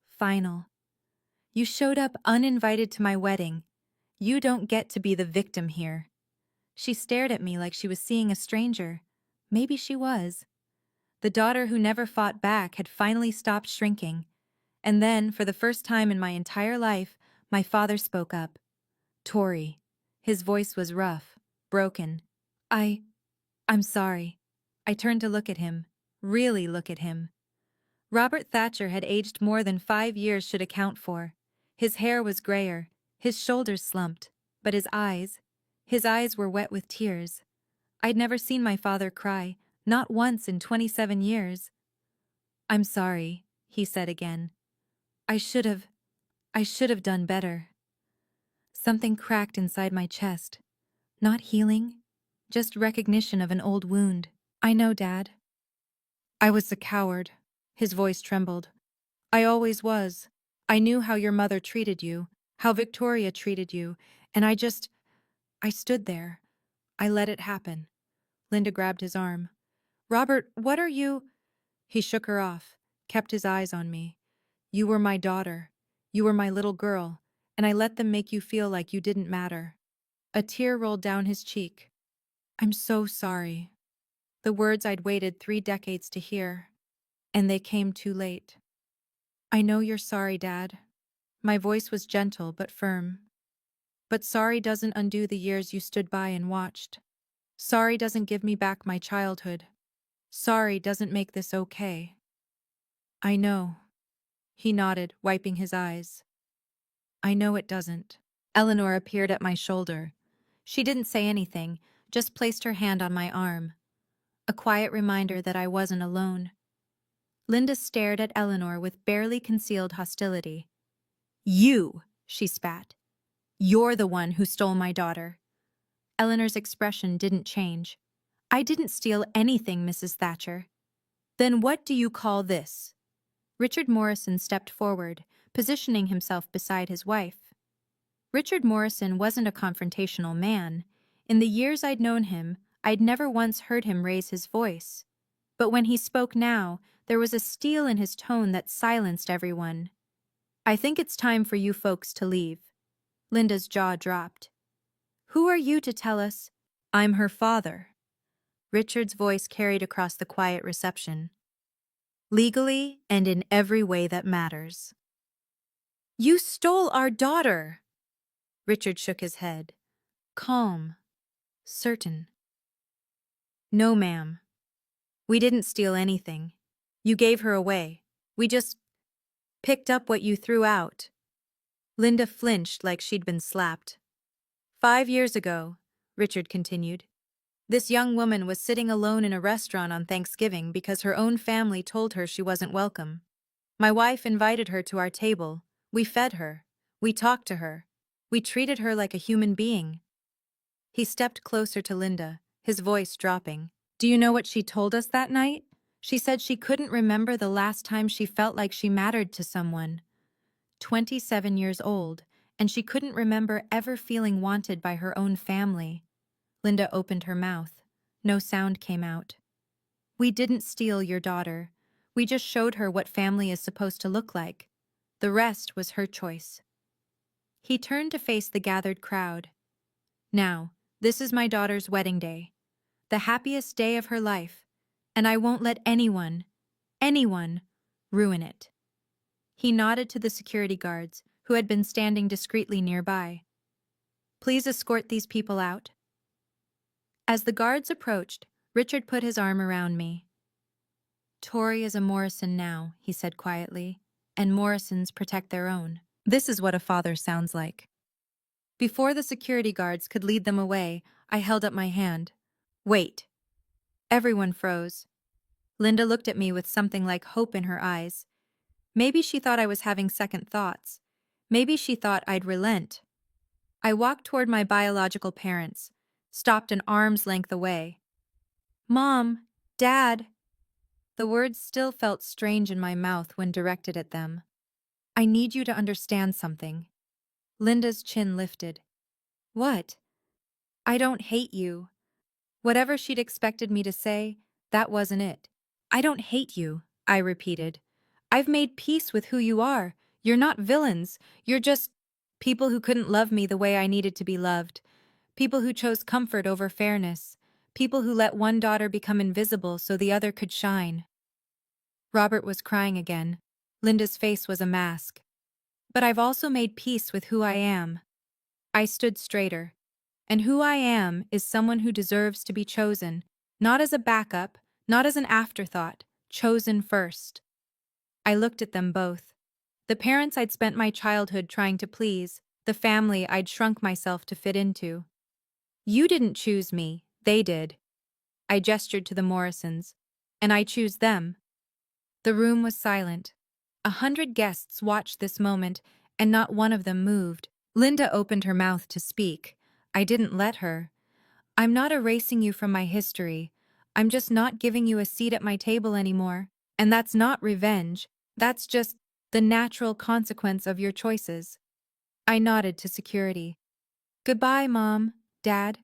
Final. You showed up uninvited to my wedding. You don't get to be the victim here. She stared at me like she was seeing a stranger. Maybe she was. The daughter who never fought back had finally stopped shrinking. And then, for the first time in my entire life, my father spoke up. Tori. His voice was rough, broken. I'm sorry. I turned to look at him. Really look at him. Robert Thatcher had aged more than 5 years should account for. His hair was grayer, his shoulders slumped, but his eyes were wet with tears. I'd never seen my father cry, not once in 27 years. I'm sorry, he said again. I should have done better. Something cracked inside my chest. Not healing, just recognition of an old wound. I know, Dad. I was a coward. His voice trembled. I always was. I knew how your mother treated you, how Victoria treated you, and I stood there. I let it happen. Linda grabbed his arm. Robert, what are you? He shook her off, kept his eyes on me. You were my daughter. You were my little girl, and I let them make you feel like you didn't matter. A tear rolled down his cheek. I'm so sorry. The words I'd waited 3 decades to hear, and they came too late. I know you're sorry, Dad. My voice was gentle but firm. But sorry doesn't undo the years you stood by and watched. Sorry doesn't give me back my childhood. Sorry doesn't make this okay. I know. He nodded, wiping his eyes. I know it doesn't. Eleanor appeared at my shoulder. She didn't say anything, just placed her hand on my arm. A quiet reminder that I wasn't alone. Linda stared at Eleanor with barely concealed hostility. You, she spat. You're the one who stole my daughter. Eleanor's expression didn't change. I didn't steal anything, Mrs. Thatcher. Then what do you call this? Richard Morrison stepped forward, positioning himself beside his wife. Richard Morrison wasn't a confrontational man. In the years I'd known him, I'd never once heard him raise his voice. But when he spoke now, there was a steel in his tone that silenced everyone. I think it's time for you folks to leave. Linda's jaw dropped. Who are you to tell us? I'm her father. Richard's voice carried across the quiet reception. Legally and in every way that matters. You stole our daughter! Richard shook his head. Calm. Certain. No, ma'am. We didn't steal anything. You gave her away. We just picked up what you threw out. Linda flinched like she'd been slapped. 5 years ago, Richard continued, this young woman was sitting alone in a restaurant on Thanksgiving because her own family told her she wasn't welcome. My wife invited her to our table. We fed her. We talked to her. We treated her like a human being. He stepped closer to Linda, his voice dropping. Do you know what she told us that night? She said she couldn't remember the last time she felt like she mattered to someone. 27 years old, and she couldn't remember ever feeling wanted by her own family. Linda opened her mouth. No sound came out. We didn't steal your daughter. We just showed her what family is supposed to look like. The rest was her choice. He turned to face the gathered crowd. Now, this is my daughter's wedding day, the happiest day of her life, and I won't let anyone, ruin it. He nodded to the security guards, who had been standing discreetly nearby. Please escort these people out. As the guards approached, Richard put his arm around me. Tori is a Morrison now, he said quietly, and Morrisons protect their own. This is what a father sounds like. Before the security guards could lead them away, I held up my hand. Wait. Everyone froze. Linda looked at me with something like hope in her eyes. Maybe she thought I was having second thoughts. Maybe she thought I'd relent. I walked toward my biological parents, stopped an arm's length away. Mom, Dad. The words still felt strange in my mouth when directed at them. I need you to understand something. Linda's chin lifted. What? I don't hate you. Whatever she'd expected me to say, that wasn't it. I don't hate you, I repeated. I've made peace with who you are. You're not villains. You're just people who couldn't love me the way I needed to be loved. People who chose comfort over fairness. People who let one daughter become invisible so the other could shine. Robert was crying again. Linda's face was a mask. But I've also made peace with who I am. I stood straighter. And who I am is someone who deserves to be chosen, not as a backup, not as an afterthought, chosen first. I looked at them both. The parents I'd spent my childhood trying to please, the family I'd shrunk myself to fit into. You didn't choose me, they did. I gestured to the Morrisons. And I choose them. The room was silent. 100 guests watched this moment, and not one of them moved. Linda opened her mouth to speak. I didn't let her. I'm not erasing you from my history. I'm just not giving you a seat at my table anymore. And that's not revenge. That's just the natural consequence of your choices. I nodded to security. Goodbye, Mom, Dad.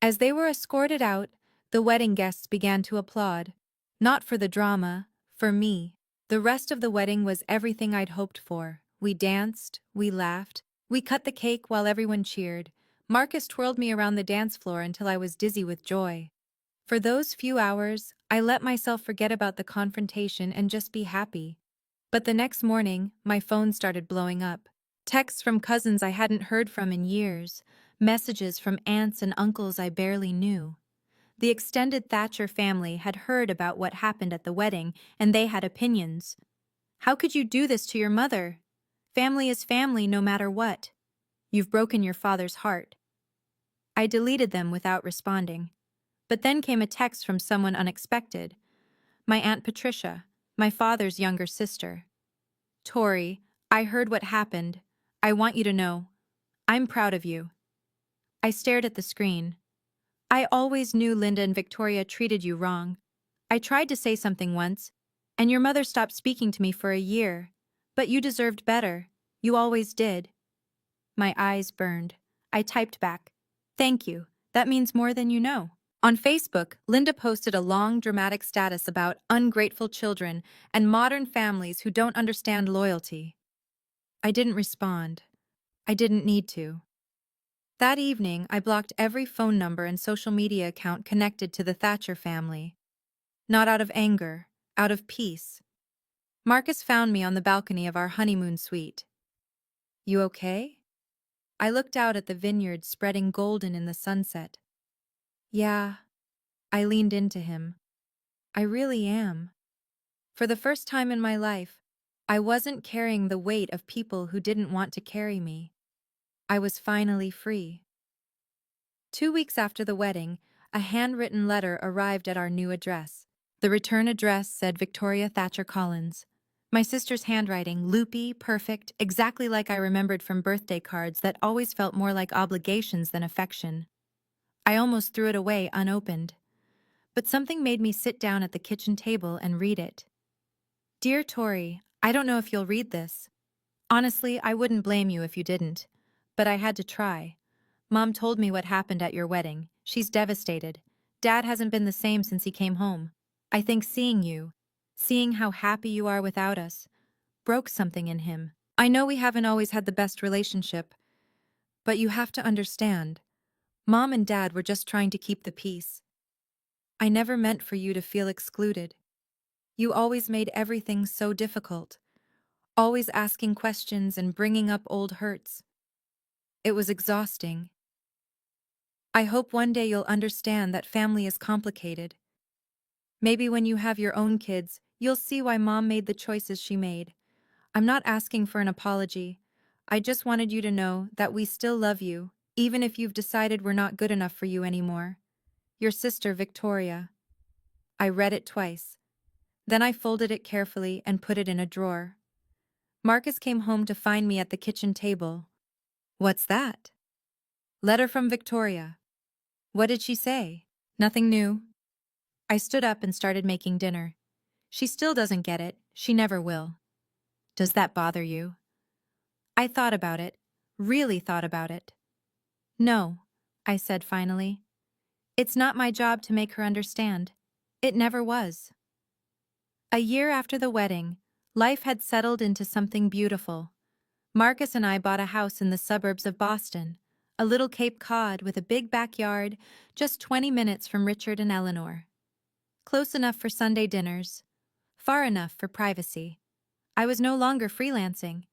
As they were escorted out, the wedding guests began to applaud. Not for the drama, for me. The rest of the wedding was everything I'd hoped for. We danced, we laughed, we cut the cake while everyone cheered. Marcus twirled me around the dance floor until I was dizzy with joy. For those few hours, I let myself forget about the confrontation and just be happy. But the next morning, my phone started blowing up. Texts from cousins I hadn't heard from in years, messages from aunts and uncles I barely knew. The extended Thatcher family had heard about what happened at the wedding, and they had opinions. How could you do this to your mother? Family is family no matter what. You've broken your father's heart. I deleted them without responding. But then came a text from someone unexpected. My Aunt Patricia, my father's younger sister. Tori, I heard what happened. I want you to know. I'm proud of you. I stared at the screen. I always knew Linda and Victoria treated you wrong. I tried to say something once, and your mother stopped speaking to me for a year. But you deserved better. You always did. My eyes burned. I typed back. Thank you. That means more than you know. On Facebook, Linda posted a long, dramatic status about ungrateful children and modern families who don't understand loyalty. I didn't respond. I didn't need to. That evening, I blocked every phone number and social media account connected to the Thatcher family. Not out of anger, out of peace. Marcus found me on the balcony of our honeymoon suite. You okay? I looked out at the vineyard spreading golden in the sunset. Yeah. I leaned into him. I really am. For the first time in my life, I wasn't carrying the weight of people who didn't want to carry me. I was finally free. 2 weeks after the wedding, a handwritten letter arrived at our new address. The return address said Victoria Thatcher Collins. My sister's handwriting, loopy, perfect, exactly like I remembered from birthday cards that always felt more like obligations than affection. I almost threw it away unopened. But something made me sit down at the kitchen table and read it. Dear Tori, I don't know if you'll read this. Honestly, I wouldn't blame you if you didn't. But I had to try. Mom told me what happened at your wedding. She's devastated. Dad hasn't been the same since he came home. I think seeing how happy you are without us, broke something in him. I know we haven't always had the best relationship, but you have to understand. Mom and Dad were just trying to keep the peace. I never meant for you to feel excluded. You always made everything so difficult, always asking questions and bringing up old hurts. It was exhausting. I hope one day you'll understand that family is complicated. Maybe when you have your own kids, you'll see why Mom made the choices she made. I'm not asking for an apology. I just wanted you to know that we still love you, even if you've decided we're not good enough for you anymore. Your sister, Victoria. I read it twice. Then I folded it carefully and put it in a drawer. Marcus came home to find me at the kitchen table. What's that? Letter from Victoria. What did she say? Nothing new. I stood up and started making dinner. She still doesn't get it. She never will. Does that bother you? I thought about it. Really thought about it. No, I said finally. It's not my job to make her understand. It never was. A year after the wedding, life had settled into something beautiful. Marcus and I bought a house in the suburbs of Boston, a little Cape Cod with a big backyard, just 20 minutes from Richard and Eleanor. Close enough for Sunday dinners, far enough for privacy. I was no longer freelancing.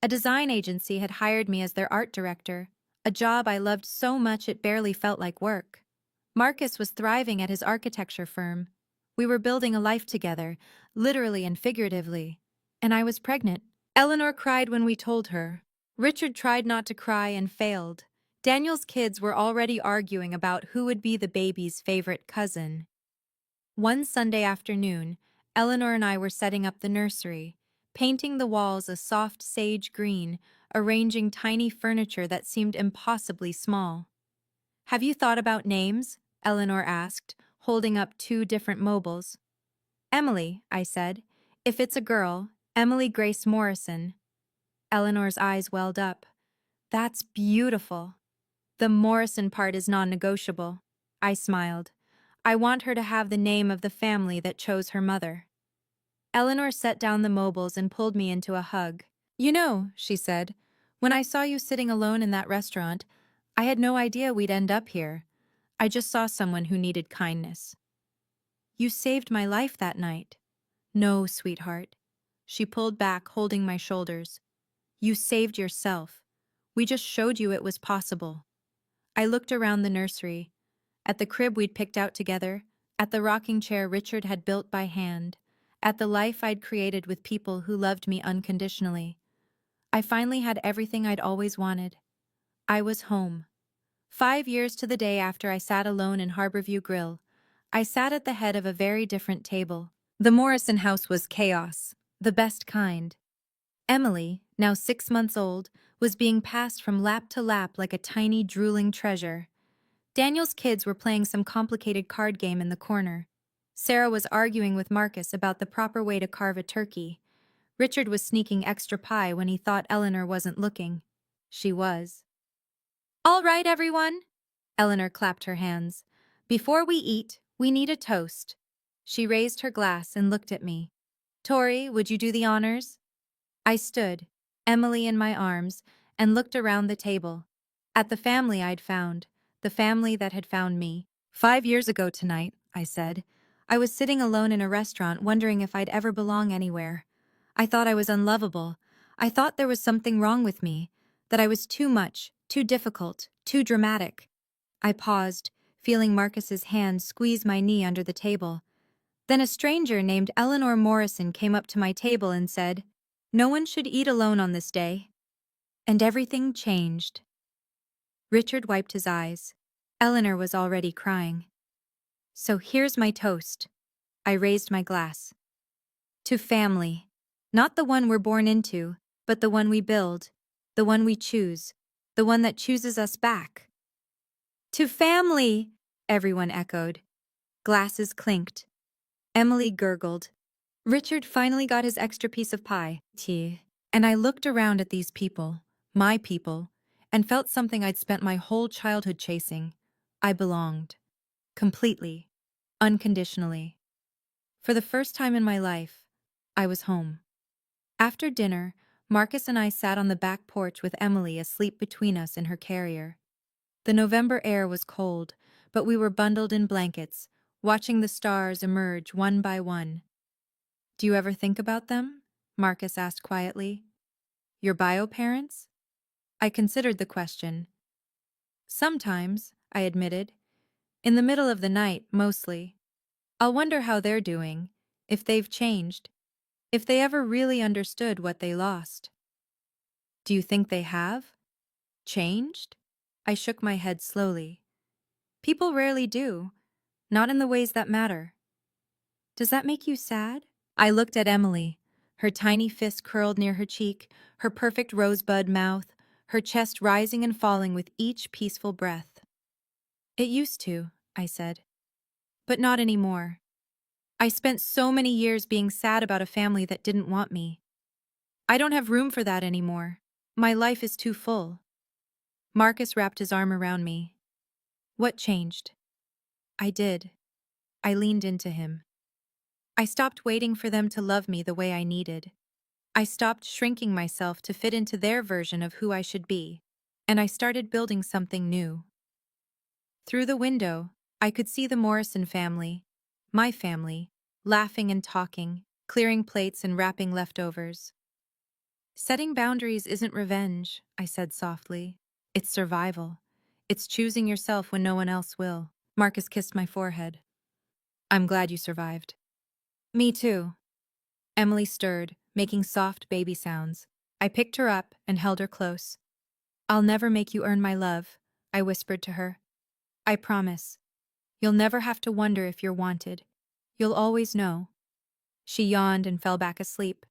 A design agency had hired me as their art director, a job I loved so much it barely felt like work. Marcus was thriving at his architecture firm. We were building a life together, literally and figuratively. And I was pregnant. Eleanor cried when we told her. Richard tried not to cry and failed. Daniel's kids were already arguing about who would be the baby's favorite cousin. One Sunday afternoon, Eleanor and I were setting up the nursery, painting the walls a soft sage green, arranging tiny furniture that seemed impossibly small. Have you thought about names? Eleanor asked, holding up 2 different mobiles. Emily, I said. If it's a girl, Emily Grace Morrison. Eleanor's eyes welled up. That's beautiful. The Morrison part is non-negotiable. I smiled. I want her to have the name of the family that chose her mother. Eleanor set down the mobiles and pulled me into a hug. You know, she said, when I saw you sitting alone in that restaurant, I had no idea we'd end up here. I just saw someone who needed kindness. You saved my life that night. No, sweetheart. She pulled back, holding my shoulders. You saved yourself. We just showed you it was possible. I looked around the nursery, at the crib we'd picked out together, at the rocking chair Richard had built by hand, at the life I'd created with people who loved me unconditionally. I finally had everything I'd always wanted. I was home. 5 years to the day after I sat alone in Harborview Grill, I sat at the head of a very different table. The Morrison house was chaos, the best kind. Emily, now 6 months old, was being passed from lap to lap like a tiny, drooling treasure. Daniel's kids were playing some complicated card game in the corner. Sarah was arguing with Marcus about the proper way to carve a turkey. Richard was sneaking extra pie when he thought Eleanor wasn't looking. She was. All right, everyone. Eleanor clapped her hands. Before we eat, we need a toast. She raised her glass and looked at me. Tori, would you do the honors? I stood, Emily in my arms, and looked around the table. At the family I'd found, the family that had found me. 5 years ago tonight, I said. I was sitting alone in a restaurant wondering if I'd ever belong anywhere. I thought I was unlovable. I thought there was something wrong with me, that I was too much, too difficult, too dramatic. I paused, feeling Marcus's hand squeeze my knee under the table. Then a stranger named Eleanor Morrison came up to my table and said, "No one should eat alone on this day." And everything changed. Richard wiped his eyes. Eleanor was already crying. So here's my toast. I raised my glass. To family. Not the one we're born into, but the one we build, the one we choose, the one that chooses us back. To family, everyone echoed. Glasses clinked. Emily gurgled. Richard finally got his extra piece of pie, tea, and I looked around at these people, my people, and felt something I'd spent my whole childhood chasing. I belonged. Completely. Unconditionally. For the first time in my life, I was home. After dinner, Marcus and I sat on the back porch with Emily asleep between us in her carrier. The November air was cold, but we were bundled in blankets, watching the stars emerge one by one. "Do you ever think about them?" Marcus asked quietly. "Your bio parents?" I considered the question. "Sometimes," I admitted. "In the middle of the night, mostly. I'll wonder how they're doing, if they've changed, if they ever really understood what they lost." "Do you think they have? Changed?" I shook my head slowly. "People rarely do, not in the ways that matter." "Does that make you sad?" I looked at Emily, her tiny fist curled near her cheek, her perfect rosebud mouth, her chest rising and falling with each peaceful breath. "It used to," I said. "But not anymore. I spent so many years being sad about a family that didn't want me. I don't have room for that anymore. My life is too full." Marcus wrapped his arm around me. "What changed?" I did. I leaned into him. I stopped waiting for them to love me the way I needed. I stopped shrinking myself to fit into their version of who I should be, and I started building something new. Through the window, I could see the Morrison family, my family, laughing and talking, clearing plates and wrapping leftovers. "Setting boundaries isn't revenge," I said softly. "It's survival. It's choosing yourself when no one else will." Marcus kissed my forehead. "I'm glad you survived." "Me too." Emily stirred, making soft baby sounds. I picked her up and held her close. "I'll never make you earn my love," I whispered to her. "I promise. You'll never have to wonder if you're wanted. You'll always know." She yawned and fell back asleep.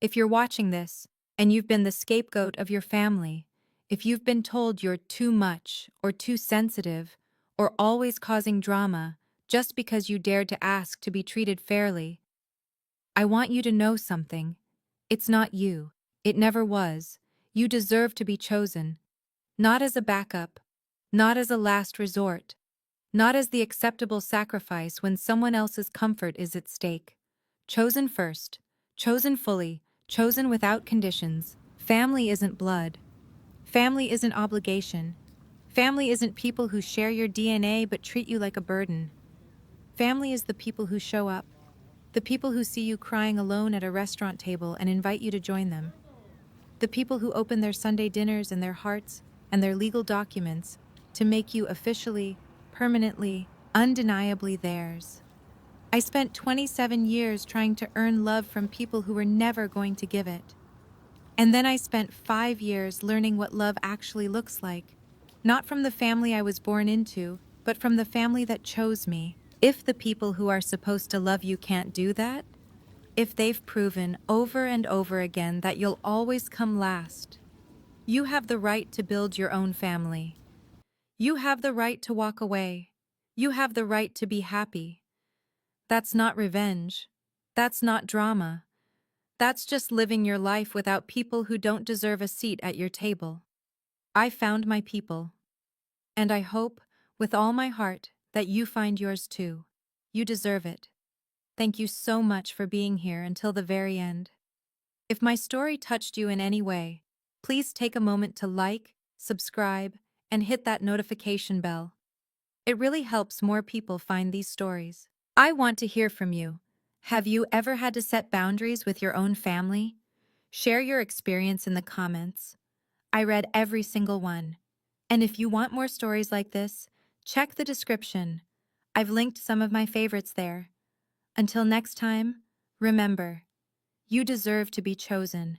If you're watching this, and you've been the scapegoat of your family, if you've been told you're too much, or too sensitive, or always causing drama, just because you dared to ask to be treated fairly, I want you to know something. It's not you. It never was. You deserve to be chosen. Not as a backup. Not as a last resort. Not as the acceptable sacrifice when someone else's comfort is at stake. Chosen first. Chosen fully. Chosen without conditions. Family isn't blood. Family isn't obligation. Family isn't people who share your DNA but treat you like a burden. Family is the people who show up. The people who see you crying alone at a restaurant table and invite you to join them. The people who open their Sunday dinners and their hearts and their legal documents to make you officially, permanently, undeniably theirs. I spent 27 years trying to earn love from people who were never going to give it. And then I spent 5 years learning what love actually looks like. Not from the family I was born into, but from the family that chose me. If the people who are supposed to love you can't do that, if they've proven over and over again that you'll always come last, you have the right to build your own family. You have the right to walk away. You have the right to be happy. That's not revenge. That's not drama. That's just living your life without people who don't deserve a seat at your table. I found my people. And I hope, with all my heart, that you find yours too. You deserve it. Thank you so much for being here until the very end. If my story touched you in any way, please take a moment to like, subscribe, and hit that notification bell. It really helps more people find these stories. I want to hear from you. Have you ever had to set boundaries with your own family? Share your experience in the comments. I read every single one. And if you want more stories like this, check the description. I've linked some of my favorites there. Until next time, remember, you deserve to be chosen.